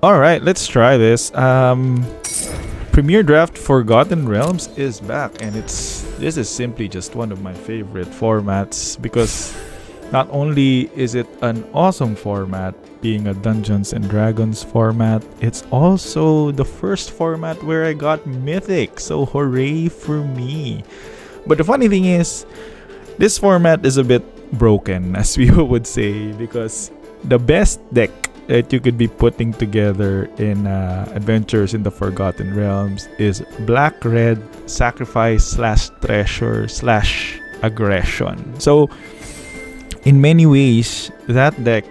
Alright, let's try this. Premier Draft Forgotten Realms is back, and this is simply just one of my favorite formats because not only is it an awesome format, being a Dungeons and Dragons format, it's also the first format where I got Mythic, so hooray for me. But the funny thing is, this format is a bit broken, as we would say, because the best deck that you could be putting together in Adventures in the Forgotten Realms is black-red sacrifice/treasure/aggression. So in many ways, that deck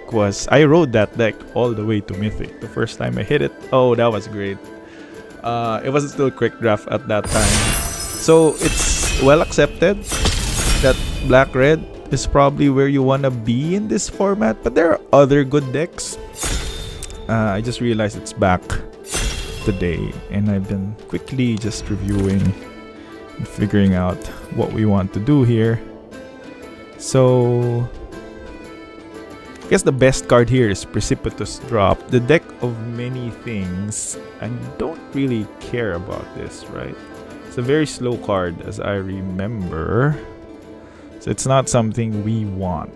I rode that deck all the way to Mythic. The first time I hit it, oh, that was great. It was still quick draft at that time. So it's well accepted that black-red is probably where you want to be in this format, but there are other good decks. I just realized it's back today, and I've been quickly just reviewing and figuring out what we want to do here. So I guess the best card here is Precipitous Drop, the deck of many things. I don't really care about this, right? It's a very slow card as I remember, so it's not something we want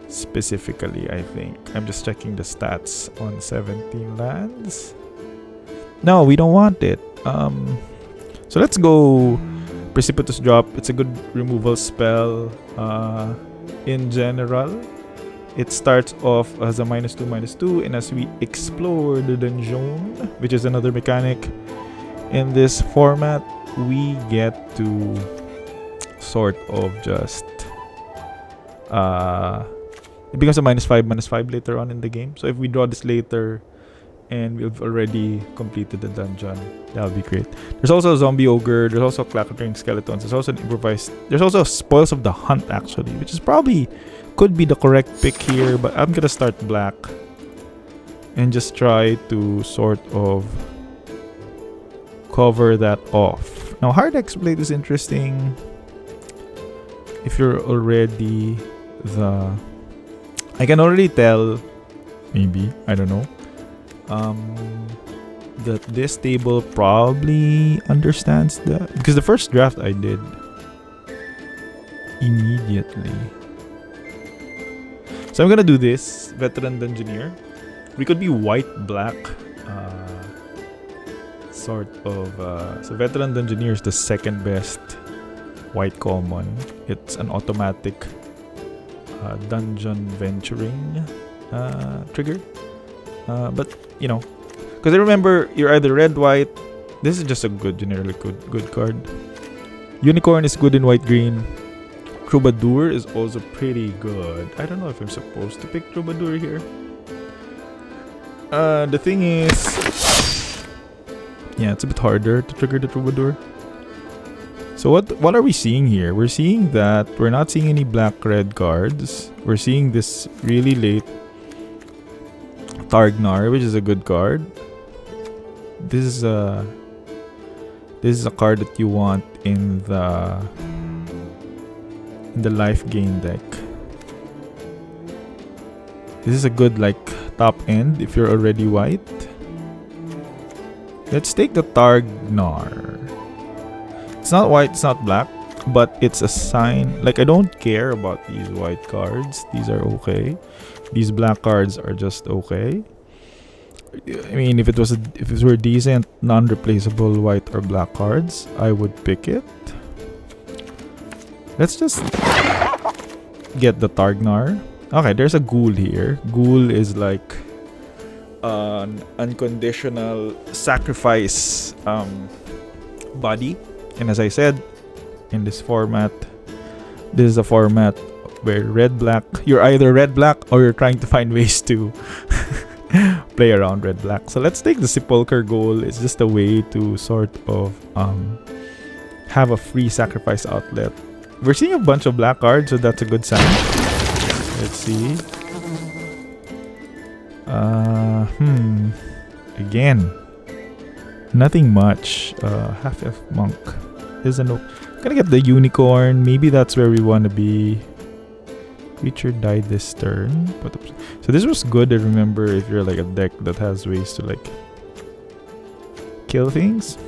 specifically. I think I'm just checking the stats on 17 lands. No, we don't want it. So let's go Precipitous Drop. It's a good removal spell. In general, it starts off as a -2/-2, and as we explore the dungeon, which is another mechanic in this format, we get to sort of just it becomes a -5/-5 later on in the game. So if we draw this later and we've already completed the dungeon, that would be great. There's also a Zombie Ogre, there's also Clackering Skeletons, there's also an improvised, there's also Spoils of the Hunt actually, which is probably could be the correct pick here, but I'm gonna start black and just try to sort of cover that off. Now Hard X-Blade is interesting if you're already I can already tell, maybe, I don't know, that this table probably understands that, because the first draft I did immediately. So I'm gonna do this Veteran Dungeoneer. We could be white-black, sort of. So Veteran Dungeoneer is the second best white common. It's an automatic dungeon venturing trigger, but you know, because I remember you're either red, white. This is just a generally good card. Unicorn is good in white, green. Troubadour is also pretty good. I don't know if I'm supposed to pick Troubadour here. The thing is, yeah, it's a bit harder to trigger the Troubadour. So what are we seeing here? We're seeing that we're not seeing any black-red cards. We're seeing this really late Targnar, which is a good card. This is a card that you want in the life gain deck. This is a good like top end if you're already white. Let's take the Targnar. It's not white, it's not black, but it's a sign. Like, I don't care about these white cards. These are okay. These black cards are just okay. I mean, if it were decent, non-replaceable white or black cards, I would pick it. Let's just get the Targnar. Okay, there's a Ghoul here. Ghoul is like an unconditional sacrifice body. And as I said, in this format, this is a format where red-black, you're either red-black or you're trying to find ways to play around red-black. So let's take the Sepulchre Goal. It's just a way to sort of have a free sacrifice outlet. We're seeing a bunch of black cards, so that's a good sign. Let's see. Again, nothing much. Half-elf monk. Gonna get the Unicorn. Maybe that's where we want to be. Creature died this turn. So So this was good, I remember, if you're like a deck that has ways to like kill things.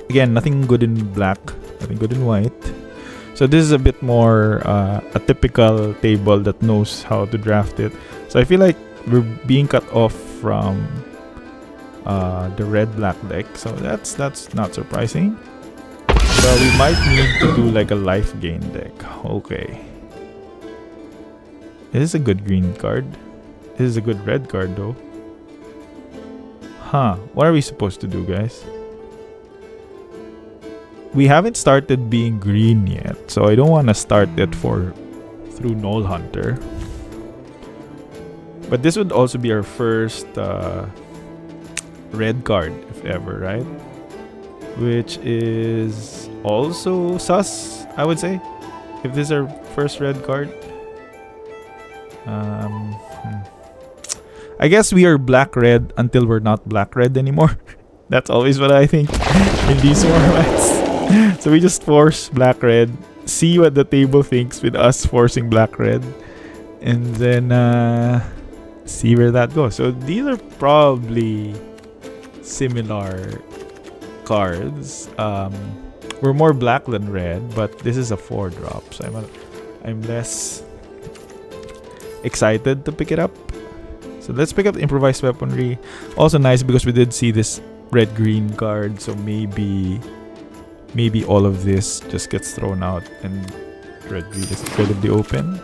Again, nothing good in black, nothing good in white. So this is a bit more a typical table that knows how to draft it. So I feel like we're being cut off from the red-black deck. So that's not surprising. But we might need to do like a life gain deck. Okay. This is a good green card. This is a good red card though. Huh. What are we supposed to do, guys? We haven't started being green yet, so I don't want to start it through Null Hunter. But this would also be our first red card, if ever, right? Which is also sus, I would say, if this is our first red card. I guess we are black-red until we're not black-red anymore. That's always what I think in these formats. So we just force black-red, see what the table thinks with us forcing black-red, and then see where that goes. So these are probably similar cards. We're more black than red, but this is a 4-drop, so I'm less excited to pick it up. So let's pick up improvised weaponry. Also nice because we did see this red-green card, so maybe all of this just gets thrown out and red-green is incredibly open.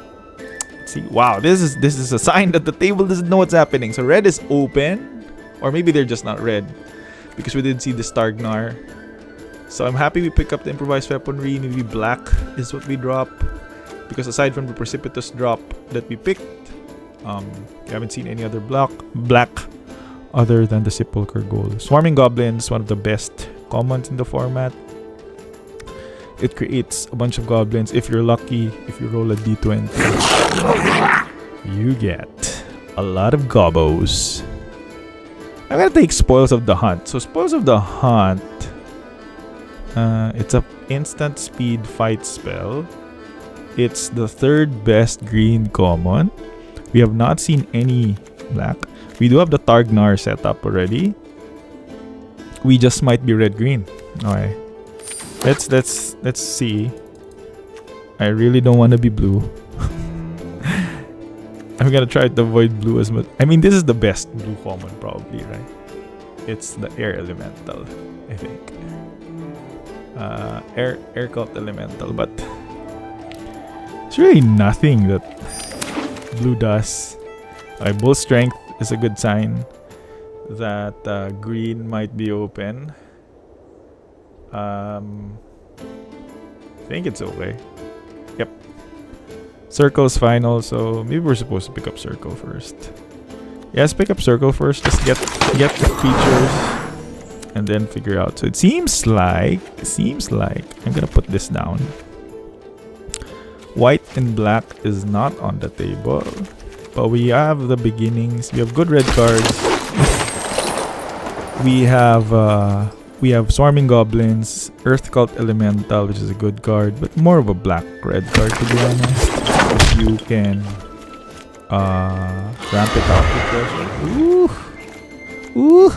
Let's see. Wow, this is a sign that the table doesn't know what's happening. So red is open, or maybe they're just not red because we did see the Stargnar. So I'm happy we pick up the improvised weaponry. Maybe black is what we drop, because aside from the precipitous drop that we picked, we haven't seen any other black other than the Sepulchre Goal. Swarming Goblins, one of the best commons in the format. It creates a bunch of goblins. If you're lucky, if you roll a d20, you get a lot of gobos. I'm gonna take Spoils of the Hunt. So Spoils of the Hunt, it's a instant speed fight spell. It's the third best green common. We have not seen any black. We do have the Targnar set up already. We just might be red-green. Okay. Let's see. I really don't want to be blue. I'm gonna try to avoid blue as much. I mean, this is the best blue common probably, right? It's the Air Elemental, I think. Air Cult Elemental, but it's really nothing that blue does. Bull Strength is a good sign that green might be open. I think it's okay. Yep. Circle's fine also. Maybe we're supposed to pick up Circle first. Yes, pick up Circle first. Just get the creatures and then figure out. So it seems like I'm gonna put this down. White and black is not on the table, but we have the beginnings. We have good red cards. We have Swarming Goblins, Earth Cult Elemental, which is a good card, but more of a black-red card to be honest. If you can ramp it up with pressure. Ooh.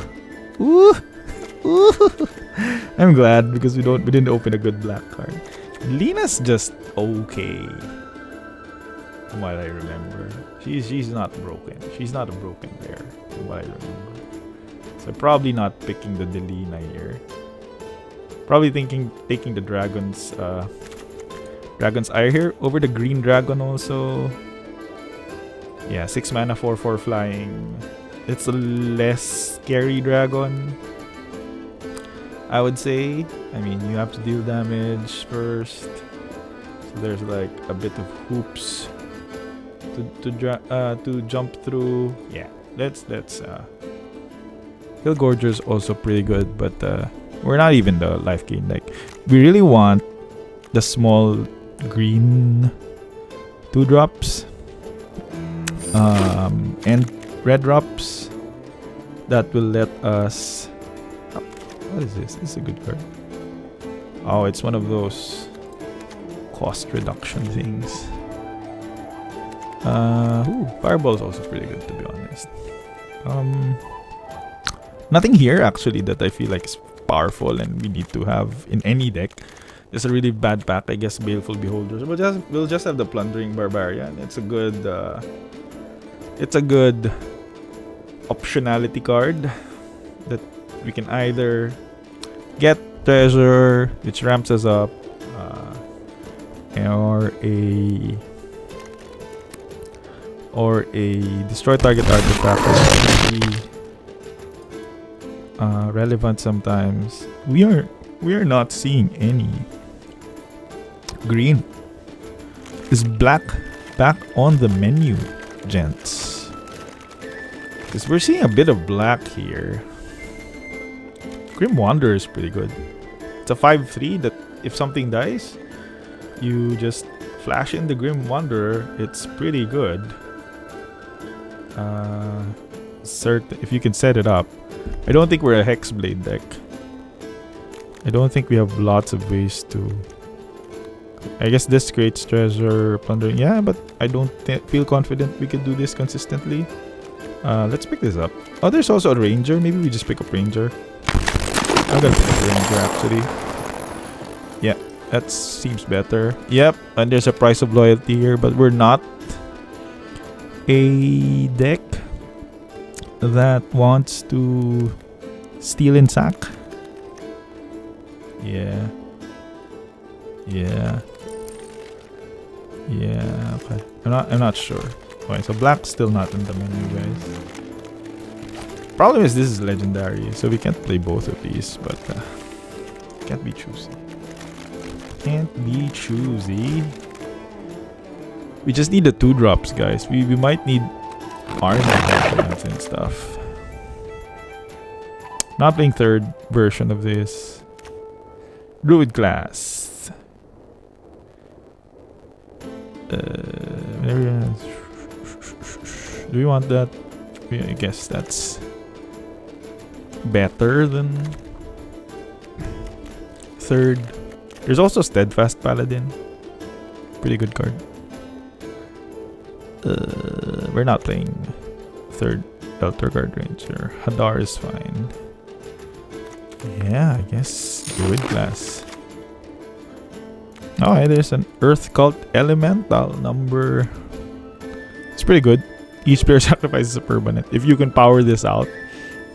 I'm glad because we didn't open a good black card. Lina's just okay, from what I remember. She's not broken. She's not a broken bear, from what I remember. So probably not picking the Delina here. Probably taking the Dragon's Eye here over the Green Dragon also. Yeah, 6 mana, 4/4 flying. It's a less scary dragon, I would say. I mean, you have to deal damage first, so there's like a bit of hoops to jump through. Yeah, let's Hillgorger's also pretty good, but we're not even the life gain. Like, we really want the small green 2-drops and red drops that will let us. What is this? This is a good card. Oh, it's one of those cost reduction things. Fireball is also pretty good, to be honest. Nothing here actually that I feel like is powerful and we need to have in any deck. It's a really bad pack, I guess. Baleful Beholders. We'll just have the Plundering Barbarian. It's a good optionality card that we can either get treasure, which ramps us up, or a destroy target artifact, which can be relevant sometimes. We are not seeing any green. Is black back on the menu, gents? Because we're seeing a bit of black here. Grim Wanderer is pretty good. It's a 5/3 that if something dies, you just flash in the Grim Wanderer. It's pretty good. If you can set it up. I don't think we're a Hexblade deck. I don't think we have lots of ways to. I guess this creates treasure, plundering. Yeah, but I don't feel confident we can do this consistently. Let's pick this up. Oh, there's also a Ranger. Maybe we just pick up Ranger. I'm gonna pick up Ranger actually. Yeah, that seems better. Yep, and there's a price of loyalty here, but we're not a deck that wants to steal and sack. Yeah. Okay. I'm not sure. Okay, so black's still not in the menu, guys. Problem is this is legendary, so we can't play both of these, but can't be choosy. We just need the 2-drops, guys. We might need armor and stuff. Not playing third version of this. Druid class. Do we want that? I guess that's better than third. There's also Steadfast Paladin. Pretty good card. We're not playing third Elder Guard Ranger. Hadar is fine. Yeah, I guess Druid class. Oh, hey, there's an Earth Cult Elemental number. It's pretty good. Each player sacrifices a permanent. If you can power this out,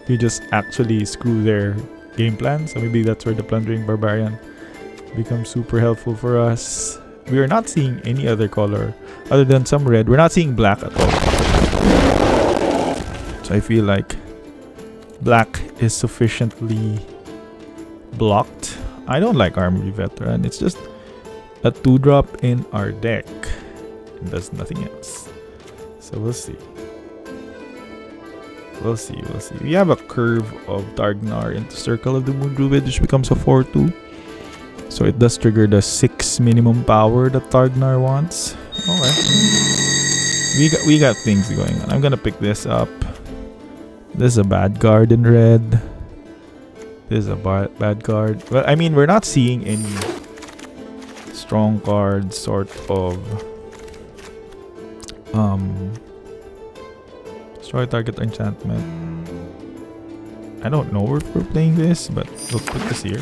you just actually screw their game plan. So maybe that's where the Plundering Barbarian becomes super helpful for us. We are not seeing any other color other than some red. We're not seeing black at all. So I feel like black is sufficiently blocked. I don't like Armory Veteran. It's just a 2-drop in our deck. It does nothing else. So we'll see. We'll see. We have a curve of Targnar into Circle of the Moon Druid, which becomes a 4/2. So it does trigger the 6 minimum power that Targnar wants. Alright. We got things going on. I'm gonna pick this up. This is a bad card in red. This is a bad card. Well, I mean, we're not seeing any strong cards, sort of. Destroy target enchantment. I don't know if we're playing this, but we'll put this here.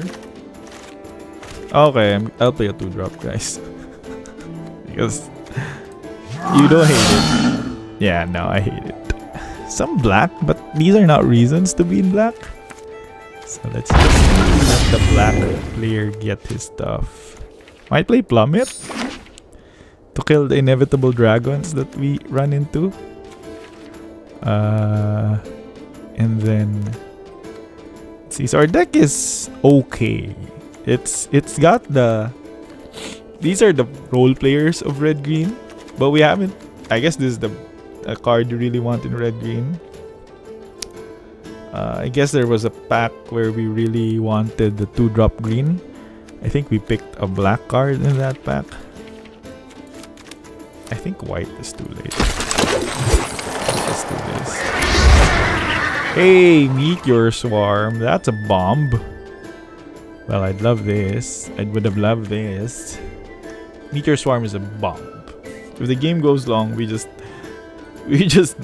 Okay, I'll play a 2-drop, guys. Because you don't hate it. Yeah, no, I hate it. Some black, but these are not reasons to be in black. So let's just let the black player get his stuff. Might play Plummet to kill the inevitable dragons that we run into. And then see, so our deck is okay. It's got the. These are the role players of red green, but we haven't. I guess this is the card you really want in red green. I guess there was a pack where we really wanted the 2-drop green. I think we picked a black card in that pack. I think white is too late. Let's do this. Hey, Meteor Swarm. That's a bomb. Well, I'd love this. I would have loved this. Meteor Swarm is a bomb. If the game goes long, we just we just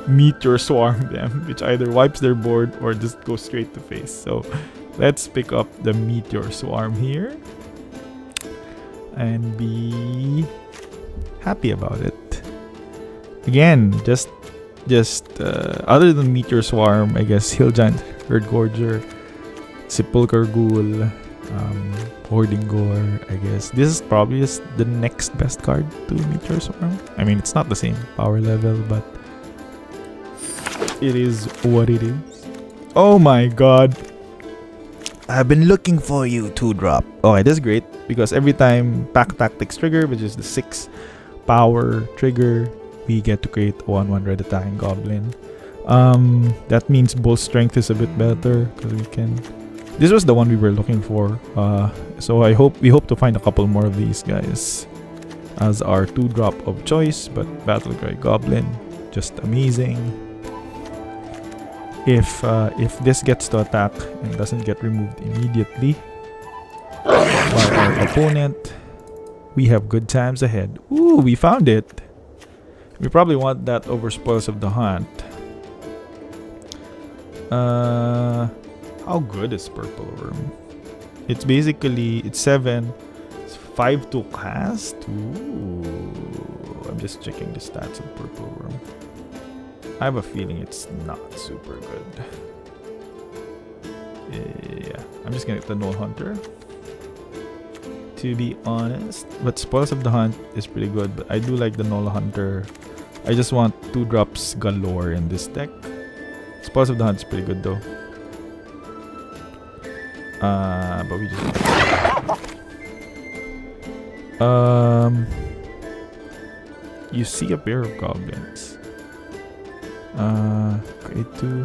meteor swarm them, which either wipes their board or just goes straight to face. So let's pick up the meteor swarm here and be happy about it. Again, just other than meteor swarm, I guess Hill Giant, Herd Gorger, Sepulchre Ghoul, Hoarding Gore. I guess this is probably just the next best card to Meteor Swarm. I mean, it's not the same power level, but it is what it is. Oh my god. I've been looking for you, 2-drop. Okay, this is great because every time Pack Tactics trigger, which is the 6 power trigger, we get to create a 1/1 red attacking goblin. That means Bull Strength is a bit better because we can. This was the one we were looking for. So we hope to find a couple more of these guys as our 2-drop of choice. But Battlecry Goblin, just amazing. If this gets to attack and doesn't get removed immediately by our opponent, we have good times ahead. Ooh, we found it. We probably want that over Spoils of the Hunt. How good is Purple Worm? It's basically, it's 7. It's 5 to cast. Ooh. I'm just checking the stats of Purple Worm. I have a feeling it's not super good. Yeah, I'm just gonna get the Null Hunter, to be honest. But Spoils of the Hunt is pretty good, but I do like the Null Hunter. I just want 2-drops galore in this deck. Spoils of the Hunt is pretty good though. But we just you see a pair of goblins. Create 2.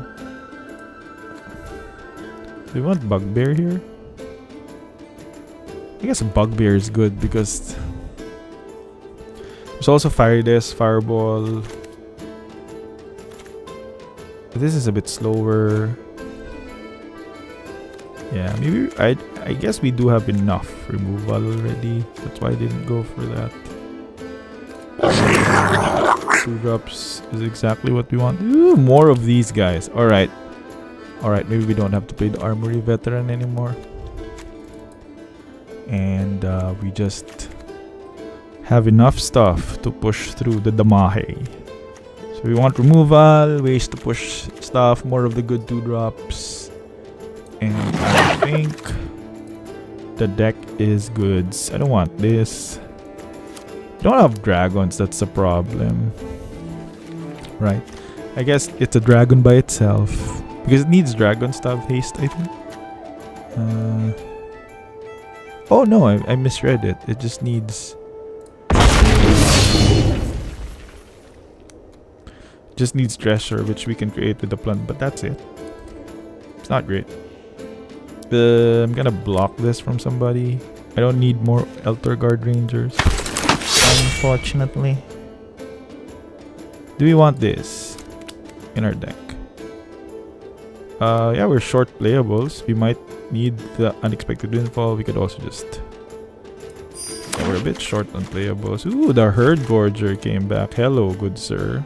Do we want Bugbear here? I guess a Bugbear is good because there's also Fire Disc, Fireball. This is a bit slower. Yeah, maybe I guess we do have enough removal already. That's why I didn't go for that. 2-drops is exactly what we want. Ooh, more of these guys. Alright. Alright, maybe we don't have to play the Armory Veteran anymore. And we just have enough stuff to push through the Damahe. So we want removal, ways to push stuff, more of the good 2-drops. And I think the deck is goods. I don't want this. I don't have dragons, that's the problem. Right. I guess it's a dragon by itself. Because it needs dragons to have haste, I think. Oh no, I misread it. It just needs... just needs Treasure, which we can create with the plant, but that's it. It's not great. I'm gonna block this from somebody. I don't need more Elder Guard Rangers, unfortunately. Do we want this in our deck? Yeah, we're short playables. We might need the Unexpected Windfall. We could also just... yeah, we're a bit short on playables. Ooh, the Herd Gorger came back. Hello, good sir.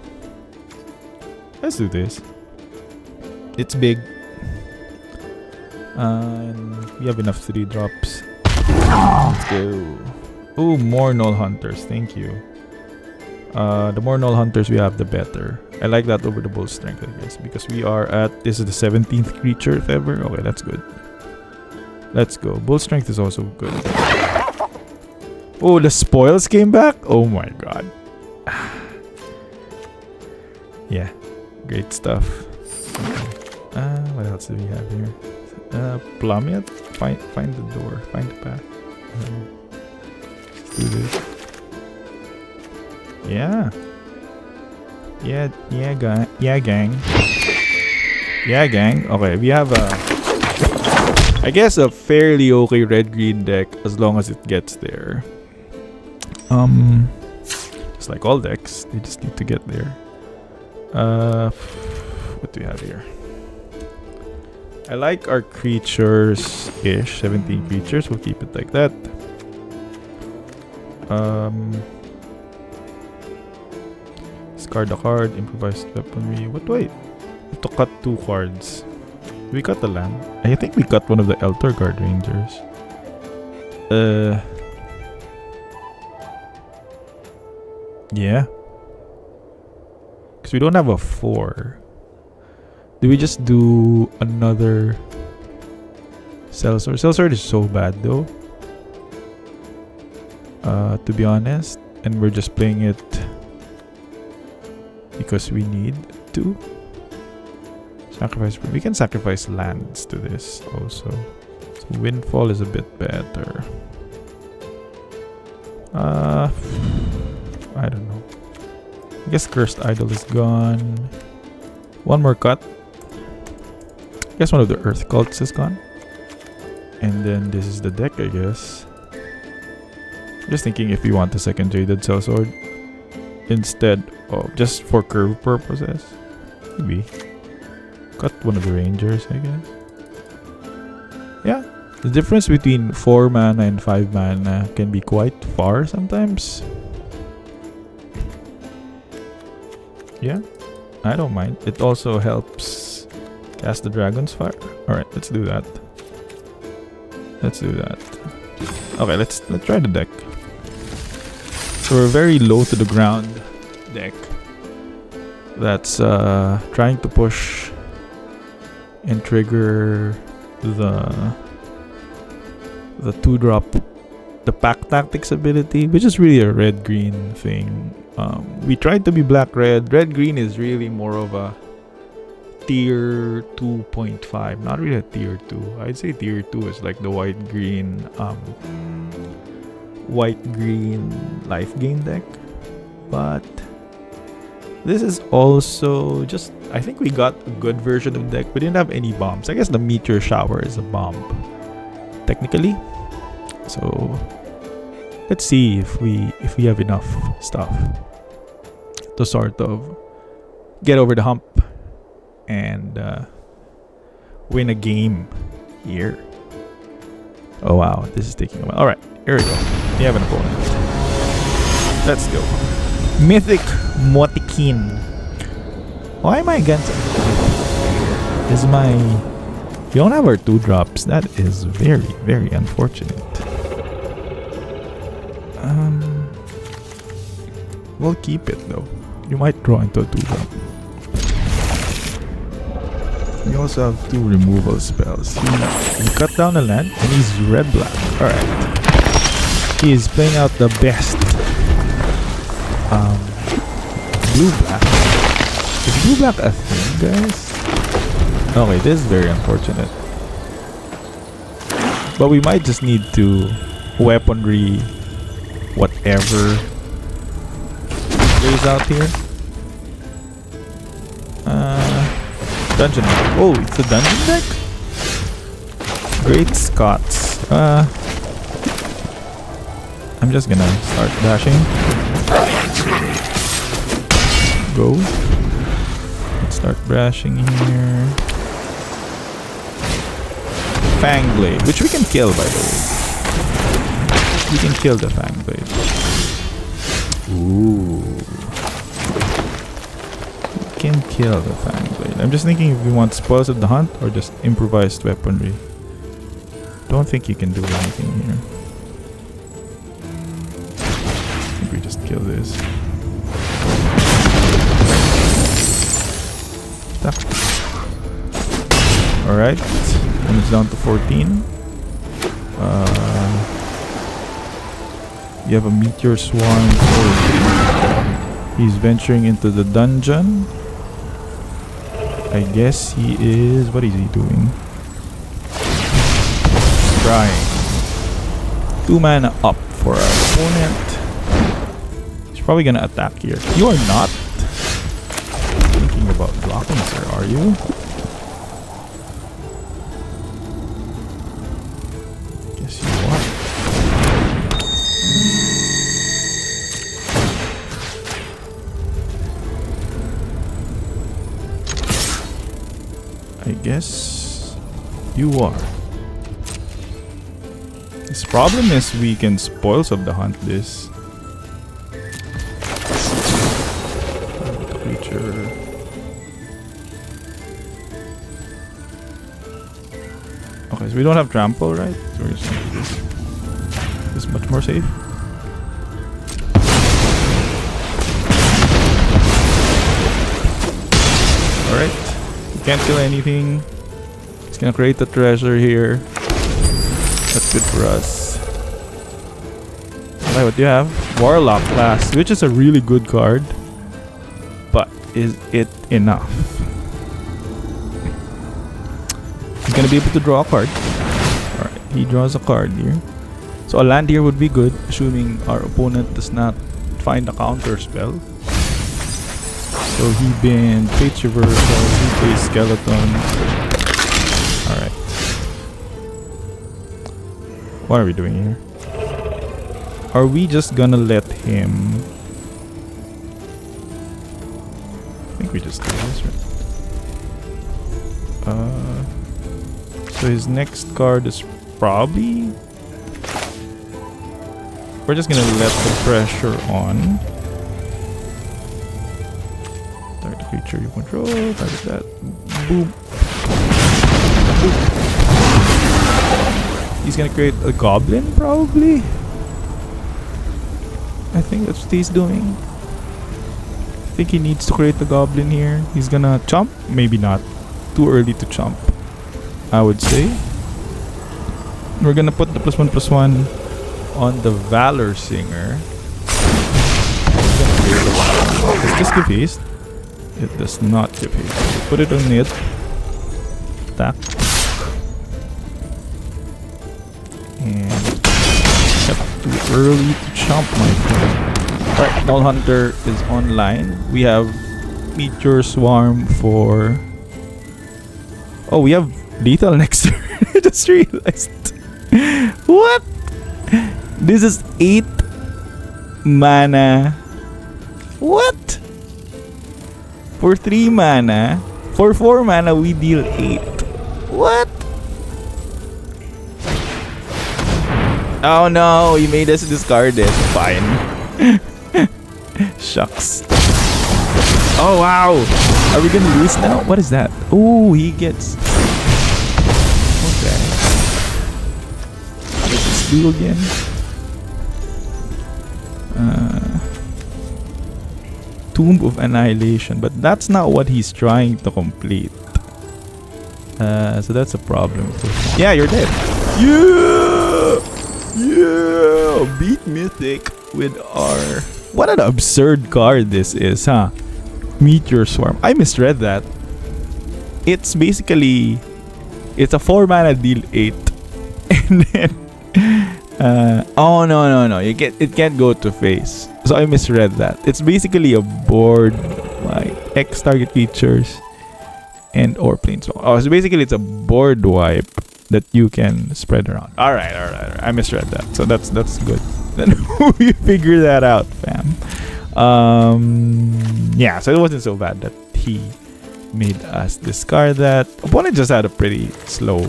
Let's do this. It's big. And we have enough 3-drops. Let's go. Ooh, more Null Hunters. Thank you. The more Null Hunters we have, the better. I like that over the Bull Strength, I guess. Because we are at... this is the 17th creature, if ever. Okay, that's good. Let's go. Bull Strength is also good. Oh, the Spoils came back? Oh my god. Yeah. Great stuff. What else do we have here? Plummet? Find the door. Find the path. Let's do this. Yeah. Yeah, gang. Yeah, gang. Okay, we have I guess a fairly okay red-green deck as long as it gets there. It's like all decks, they just need to get there. What do we have here? I like our creatures-ish. 17 creatures, we'll keep it like that. This discard a card, improvised weaponry. What? Wait, we have to cut 2 cards. We cut the land. I think we cut one of the Elder Guard Rangers. Yeah. Because we don't have a 4. Do we just do another Sellsword? Sellsword is so bad though. To be honest. And we're just playing it because we need to. Sacrifice. We can sacrifice lands to this also. So Windfall is a bit better. I don't know. I guess Cursed Idol is gone. One more cut. I guess one of the Earth Cults is gone. And then this is the deck, I guess. Just thinking if we want the second Jaded Sellsword instead of just for curve purposes. Maybe. Cut one of the Rangers, I guess. Yeah. The difference between 4 mana and 5 mana can be quite far sometimes. Yeah. I don't mind. It also helps cast the Dragon's Fire. Alright, let's do that. Let's do that. Okay, let's try the deck. So we're very low to the ground deck that's trying to push and trigger the 2-drop, the Pack Tactics ability, which is really a red-green thing. We tried to be black-red. Red-green is really more of a tier 2.5, not really a tier 2. I'd say tier 2 is like the white-green life gain deck. But this is also just, I think we got a good version of the deck. We didn't have any bombs. I guess the Meteor Shower is a bomb technically. So let's see if we have enough stuff to sort of get over the hump and win a game here. Oh wow, this is taking a while. Alright, here we go. We have an opponent. Let's go. Mythic Motikin. Why am I against it? Is my... We don't have our 2-drops. That is very, very unfortunate. We'll keep it though. You might draw into a 2-drop. We also have 2 removal spells. He cut down a land and he's red-black. Alright. He is playing out the best blue-black. Is blue-black a thing, guys? Okay, this is very unfortunate. But we might just need to weaponry whatever plays out here. Dungeon deck. Oh, it's a dungeon deck? Great Scots. I'm just gonna start dashing. Go. Let's start bashing here. Fangblade, which we can kill by the way. We can kill the Fangblade. Ooh. We can kill the Fangblade. I'm just thinking if we want Spoils of the Hunt or just improvised weaponry. Don't think you can do anything here. I think we just kill this. Alright. And it's down to 14. You have a Meteor Swarm. He's venturing into the dungeon. I guess he is... What is he doing? Trying. 2 mana up for our opponent. He's probably gonna attack here. You are not thinking about blocking, sir, are you? Guess you are. I guess you are. His problem is we can Spoils of the Hunt this. Sure. Okay, so we don't have trample, right? So we're just gonna do this. This is much more safe. Alright. We can't kill anything. It's gonna create the treasure here. That's good for us. Alright, what do you have? Warlock class, which is a really good card. But is it enough? He's gonna be able to draw a card. Alright, he draws a card here. So a land here would be good, assuming our opponent does not find a counter spell. So he banned Fate's Reversal, he plays Skeleton. Alright. What are we doing here? Are we just gonna let him... I think we just do this, right? So his next card is probably... We're just gonna let the pressure on. Target creature you control, target that. Boom. Boom. He's gonna create a goblin, probably? I think that's what he's doing. I think he needs to create the goblin here. He's gonna chomp? Maybe not. Too early to chomp, I would say. We're gonna put the +1/+1 on the Valor Singer. Does this give haste? It does not give haste. Put it on it. Attack. And yep, too early to chomp, my friend. Alright, Null Hunter is online. We have Meteor Swarm for... Oh, we have Lethal next turn. I just realized. What? This is 8 mana. What? For 3 mana. For 4 mana, we deal 8. What? Oh no, he made us discard it. Fine. Shucks. Oh wow. Are we gonna lose now? What is that? Oh, he gets... Okay. What does this do again? Tomb of Annihilation, but that's not what he's trying to complete. So that's a problem. Yeah, you're dead. Yeah! Yeah! Beat Mythic with our... What an absurd card this is, huh? Meteor Swarm. I misread that. It's basically... It's a 4 mana deal 8. And then... oh no, it can't go to face. So I misread that. It's basically a board like X target features and or planeswalker. Oh, so basically it's a board wipe that you can spread around. Alright. I misread that. So that's good. Then we figure that out, fam. Yeah, so it wasn't so bad that he made us discard that. Opponent just had a pretty slow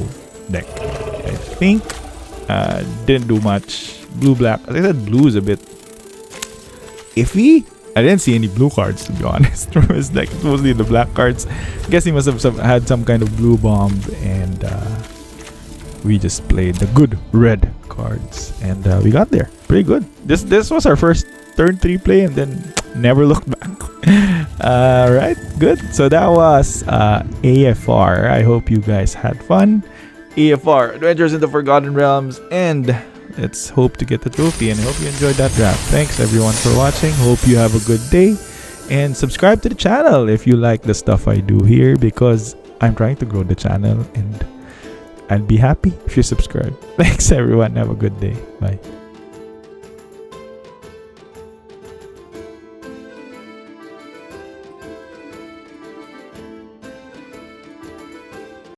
deck, I think. Didn't do much. Blue-black. As I said, blue is a bit iffy. I didn't see any blue cards, to be honest, from his deck. It's mostly the black cards. I guess he must have had some kind of blue bomb, and we just played the good red cards, and we got there. Pretty good. This was our first turn 3 play, and then never looked back. Alright, good. So that was AFR. I hope you guys had fun. AFR, Adventures in the Forgotten Realms, and let's hope to get the trophy, and I hope you enjoyed that draft. Thanks everyone for watching. Hope you have a good day, and subscribe to the channel if you like the stuff I do here, because I'm trying to grow the channel, and I'd be happy if you subscribe. Thanks everyone. Have a good day. Bye.